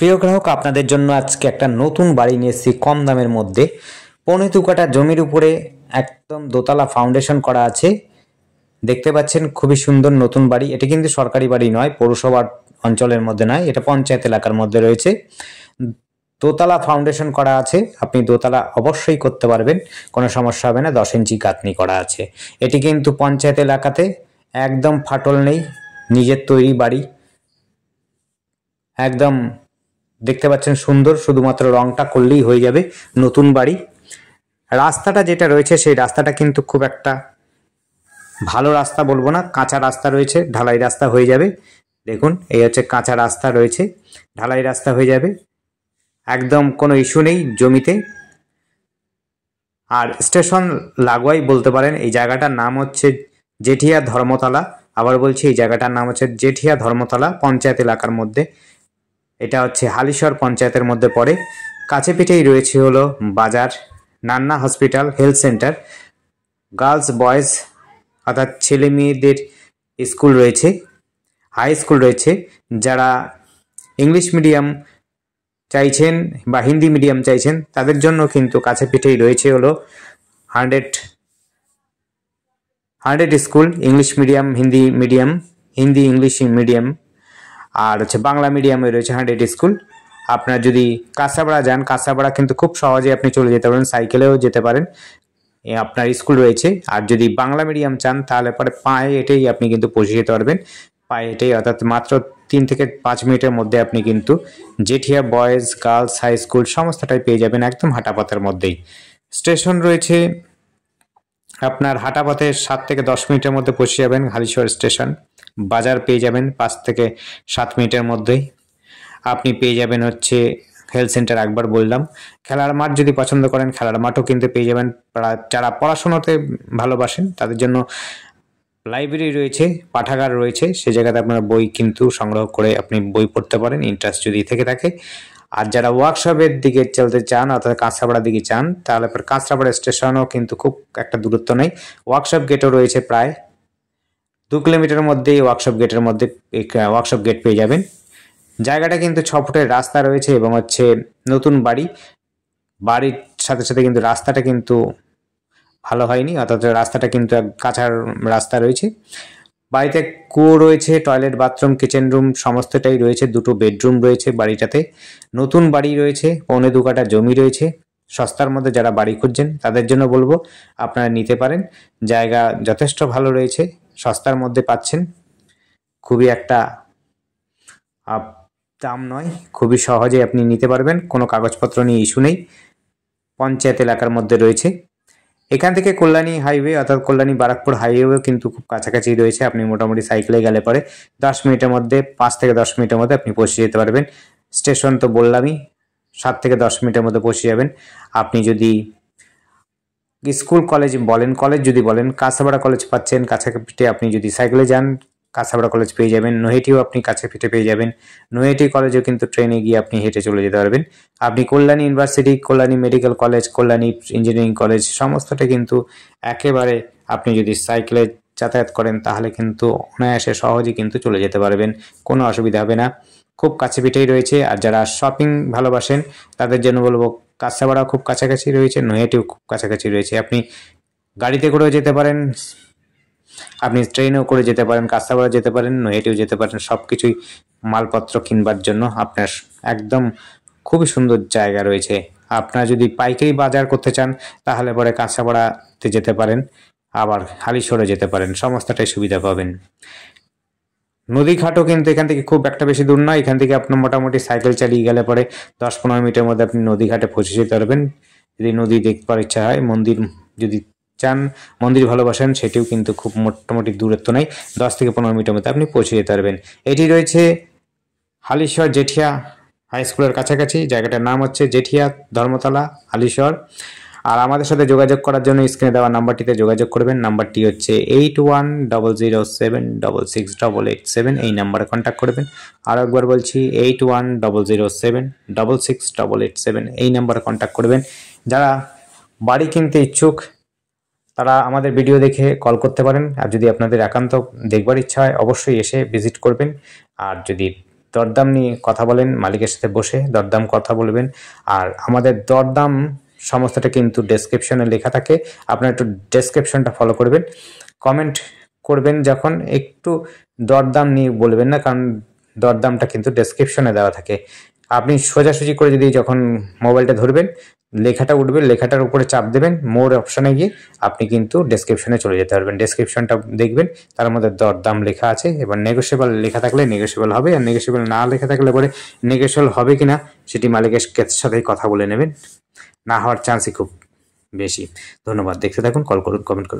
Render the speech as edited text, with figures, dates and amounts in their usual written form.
প্রিয় গ্রাহক, আপনাদের জন্য আজকে একটা নতুন বাড়ি নিয়ে এসেছি কম দামের মধ্যে। ১৫ কাঠা জমির উপরে একদম দোতলা ফাউন্ডেশন করা আছে। দেখতে পাচ্ছেন খুবই সুন্দর নতুন বাড়ি। এটি কিন্তু সরকারি বাড়ি নয়, পৌরসভার অঞ্চলের মধ্যে নয়, এটা পঞ্চায়েত এলাকার মধ্যে রয়েছে। দোতলা ফাউন্ডেশন করা আছে, আপনি দোতলা অবশ্যই করতে পারবেন, কোনো সমস্যা হবে না। 10 ইঞ্চি গাঁথনি করা আছে। এটি কিন্তু পঞ্চায়েত এলাকাতে, একদম ফাটল নেই, নিজের তৈরি বাড়ি। একদম দেখতে পাচ্ছেন সুন্দর, শুধুমাত্র রংটা করলেই হয়ে যাবে নতুন বাড়ি। রাস্তাটা যেটা রয়েছে সেই রাস্তাটা কিন্তু খুব একটা ভালো রাস্তা বলবো না, কাঁচা রাস্তা রয়েছে, ঢালাই রাস্তা হয়ে যাবে। দেখুন, এই হচ্ছে কাঁচা রাস্তা রয়েছে, ঢালাই রাস্তা হয়ে যাবে, একদম কোনো ইস্যু নেই জমিতে। আর স্টেশন লাগোয়াই বলতে পারেন। এই জায়গাটার নাম হচ্ছে জেঠিয়া ধর্মতলা। আবার বলছি, এই জায়গাটার নাম হচ্ছে জেঠিয়া ধর্মতলা, পঞ্চায়েত এলাকার মধ্যে। এটা হচ্ছে হালিশহর পঞ্চায়েতের মধ্যে পড়ে। কাছে পিঠেই রয়েছে হলো বাজার, Nanna hospital, health centre, girls boys অর্থাৎ ছেলে মেয়েদের স্কুল রয়েছে, হাই স্কুল রয়েছে। যারা ইংলিশ মিডিয়াম চাইছেন বা হিন্দি মিডিয়াম চাইছেন তাদের জন্য কিন্তু কাছে পিঠেই রয়েছে হলো 100 school, English medium, Hindi medium, Hindi English medium, আর হচ্ছে বাংলা মিডিয়ামে রয়েছে 100 স্কুল। আপনার যদি কাঁচাপাড়া যান, কাঁচাপাড়া কিন্তু খুব সহজে আপনি চলে যেতে পারেন, সাইকেলেও যেতে পারেন, আপনার স্কুল রয়েছে। আর যদি বাংলা মিডিয়াম চান তাহলে পরে পায়ে হেঁটেই আপনি কিন্তু পৌঁছে যেতে পারবেন, পায়ে হেঁটেই, অর্থাৎ মাত্র 3 থেকে 5 মিনিটের মধ্যে আপনি কিন্তু Jetia boys girls high school সমস্তটাই পেয়ে যাবেন, একদম হাঁটাপথের মধ্যেই। স্টেশন রয়েছে আপনার হাঁটাপথে 7 থেকে 10 মিনিটের মধ্যে পৌঁছে যাবেন হালিশহর স্টেশন। বাজার পেয়ে যাবেন 5 থেকে 7 মিনিটের মধ্যেই। আপনি পেয়ে যাবেন হচ্ছে হেলথ সেন্টার, একবার বললাম। খেলার মাঠ যদি পছন্দ করেন, খেলার মাঠও কিন্তু পেয়ে যাবেন। যারা পড়াশোনাতে ভালোবাসেন তাদের জন্য লাইব্রেরি রয়েছে, পাঠাগার রয়েছে, সে জায়গাতে আপনার বই কিন্তু সংগ্রহ করে আপনি বই পড়তে পারেন, ইন্টারেস্ট যদি থেকে থাকে। আর যারা ওয়ার্কশপের দিকে চলতে চান অর্থাৎ কাঁচরাপাড়ার দিকে চান, তাহলে কাঁচরাপাড়া স্টেশনও কিন্তু খুব একটা দূরত্ব নেই। ওয়ার্কশপ গেটও রয়েছে, প্রায় 2 কিলোমিটারের মধ্যেই ওয়ার্কশপ গেটের মধ্যে ওয়ার্কশপ গেট পেয়ে যাবেন। জায়গাটা কিন্তু 6 ফুটের রাস্তা রয়েছে এবং হচ্ছে নতুন বাড়ি। বাড়ির সাথে সাথে কিন্তু রাস্তাটা কিন্তু ভালো হয়নি, অর্থাৎ রাস্তাটা কিন্তু এক কাঁচার রাস্তা রয়েছে। বাড়িতে কুয়ো রয়েছে, টয়লেট, বাথরুম, কিচেন রুম সমস্তটাই রয়েছে, 2টো বেডরুম রয়েছে বাড়িটাতে। নতুন বাড়ি রয়েছে, 15 কাঠা জমি রয়েছে। সস্তার মধ্যে যারা বাড়ি খুঁজছেন তাদের জন্য বলবো আপনারা নিতে পারেন। জায়গা যথেষ্ট ভালো রয়েছে, সস্তার মধ্যে পাচ্ছেন, খুবই একটা দাম নয়, খুবই সহজে আপনি নিতে পারবেন, কোনো কাগজপত্র নিয়ে ইস্যু নেই। পঞ্চায়েত এলাকার মধ্যে রয়েছে। এখান থেকে কল্যাণী হাইওয়ে অর্থাৎ কল্যাণী বারাকপুর হাইওয়েও কিন্তু খুব কাছাকাছি রয়েছে। আপনি মোটামুটি সাইকেলে গেলে পরে 10 মিনিটের মধ্যে, 5 থেকে 10 মিনিটের মধ্যে আপনি পৌঁছে যেতে পারবেন। স্টেশন তো বললামই, 7 থেকে 10 মিনিটের মধ্যে পৌঁছে যাবেন। আপনি যদি স্কুল কলেজ বলেন, কলেজ যদি বলেন, কাঁচাপাড়া কলেজ পাচ্ছেন কাছে পিঠে। আপনি যদি সাইকেলে যান কাঁচাপাড়া কলেজ পেয়ে যাবেন, নৈহাটিও আপনি কাছে পিঠে পেয়ে যাবেন। নৈহাটি কলেজেও কিন্তু ট্রেনে গিয়ে আপনি হেঁটে চলে যেতে পারবেন। আপনি Kalyani university, Kalyani medical college, Kalyani engineering college সমস্তটা কিন্তু একেবারে আপনি যদি সাইকেলে যাতায়াত করেন তাহলে কিন্তু অনায়াসে সহজে কিন্তু চলে যেতে পারবেন, কোনো অসুবিধা হবে না, খুব কাছে পিঠেই রয়েছে। আর যারা শপিং ভালোবাসেন তাদের জন্য বলবো কাঁচাপাড়া খুব কাছাকাছি রয়েছে, নৈহাটিও খুব কাছাকাছি রয়েছে। আপনি গাড়িতে করেও যেতে পারেন, আপনি ট্রেনেও করে যেতে পারেন, কাঁচাপাড়া যেতে পারেন, নৈহাটিও যেতে পারেন। সব কিছুই মালপত্র কিনবার জন্য আপনার একদম খুবই সুন্দর জায়গা রয়েছে। আপনারা যদি পাইকারি বাজার করতে চান তাহলে পরে কাঁচাপাড়াতে যেতে পারেন, আবার হালিশহরে যেতে পারেন, সমস্তটাই সুবিধা পাবেন। নদীঘাটও কিন্তু এখান থেকে খুব একটা বেশি দূর নয়। এখান থেকে আপনার মোটামুটি সাইকেল চালিয়ে গেলে পরে 10-15 মিনিটের মধ্যে আপনি নদীঘাটে পৌঁছে যেতে পারবেন। যদি নদী দেখবার ইচ্ছা হয়, মন্দির যদি চান, মন্দির ভালোবাসেন, সেটিও কিন্তু খুব মোটামুটি দূরত্ব নেই, 10 থেকে 15 মিনিটের মধ্যে আপনি পৌঁছে যেতে পারবেন। এটি রয়েছে হালিশহর জেঠিয়া হাই স্কুলের কাছাকাছি। জায়গাটার নাম হচ্ছে জেঠিয়া ধর্মতলা, হালিশহর। আর আমাদের সাথে যোগাযোগ করার জন্য স্ক্রিনে দেওয়া নাম্বারটিতে যোগাযোগ করবেন। নাম্বারটি হচ্ছে 8100766887। এই নাম্বারে কন্ট্যাক্ট করবেন। আরও একবার বলছি 8100766887, এই নাম্বারে কন্ট্যাক্ট করবেন। যারা বাড়ি কিনতে ইচ্ছুক তারা আমাদের ভিডিও দেখে কল করতে পারেন। আর যদি আপনাদের একান্ত দেখবার ইচ্ছা হয় অবশ্যই এসে ভিজিট করবেন। আর যদি দরদাম নিয়ে কথা বলেন, মালিকের সাথে বসে দরদাম কথা বলবেন। আর আমাদের দরদাম সমস্তটা কিন্তু ডেসক্রিপশনে লেখা থাকে, আপনারা একটু ডেসক্রিপশনটা ফলো করবেন। কমেন্ট করবেন যখন একটু দরদাম নিয়ে বলবেন না, কারণ দরদামটা কিন্তু ডেসক্রিপশনে দেওয়া থাকে। আপনি সোজাসুজি করে যদি যখন মোবাইলটা ধরবেন, লেখাটা উঠবে, লেখাটার উপরে চাপ দেবেন, মোর অপশানে গিয়ে আপনি কিন্তু ডেসক্রিপশনে চলে যেতে পারবেন। ডেসক্রিপশনটা দেখবেন, তার মধ্যে দরদাম লেখা আছে। এবার নেগোশিয়েবল লেখা থাকলে নেগোশিয়েবল হবে, আর নেগোশিয়েবল না লেখা থাকলে পরে নেগোশিয়েবল হবে কিনা সেটি মালিকের সাথে কথা বলে নেবেন। না হওয়ার চান্সই খুব বেশি। ধন্যবাদ, দেখতে থাকুন, কল করুন, কমেন্ট করুন।